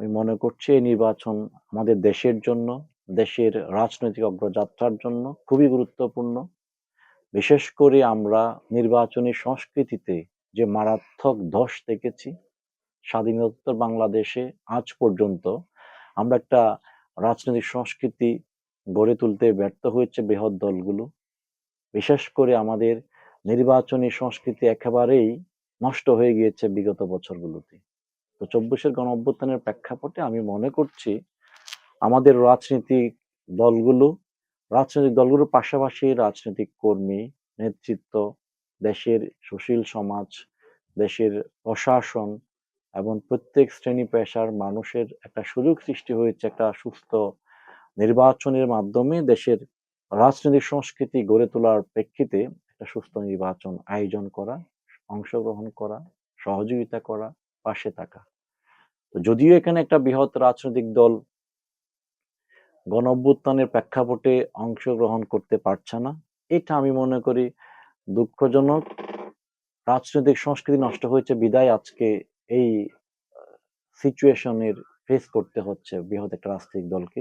আমি মনে করছি এই নির্বাচন আমাদের দেশের জন্য, দেশের রাজনৈতিক অগ্রযাত্রার জন্য খুবই গুরুত্বপূর্ণ। বিশেষ করে আমরা নির্বাচনী সংস্কৃতিতে যে মারাত্মক ধস দেখেছি, স্বাধীনোত্তর বাংলাদেশে আজ পর্যন্ত আমরা একটা রাজনৈতিক সংস্কৃতি গড়ে তুলতে ব্যর্থ হয়েছে বৃহৎ দলগুলো। বিশেষ করে আমাদের নির্বাচনী সংস্কৃতি একেবারেই নষ্ট হয়ে গিয়েছে বিগত বছরগুলোতে। তো ২৪-এর গণঅভ্যুত্থানের প্রেক্ষাপটে আমি মনে করছি আমাদের দলগুলো রাজনৈতিক দলগুলোর পাশাপাশি রাজনৈতিক কর্মী, নেতৃত্ব, দেশের সুশীল সমাজ, দেশের প্রশাসন এবং প্রত্যেক শ্রেণী পেশার মানুষের একটা সুযোগ সৃষ্টি হয়েছে একটা সুস্থ নির্বাচনের মাধ্যমে দেশের রাজনৈতিক সংস্কৃতি গড়ে তোলার প্রেক্ষিতে একটা সুস্থ নির্বাচন আয়োজন করা, অংশগ্রহণ করা, সহযোগিতা করা, পাশে থাকা। তো যদিও এখানে একটা বৃহৎ রাজনৈতিক দল গণঅভ্যুত্থানের প্রেক্ষাপটে অংশগ্রহণ করতে পারছে না, এটা আমি মনে করি দুঃখজনক। রাজনৈতিক সংস্কৃতি নষ্ট হয়েছে বিধায় আজকে এই সিচুয়েশনের ফেস করতে হচ্ছে বৃহৎ একটা রাজনৈতিক দলকে।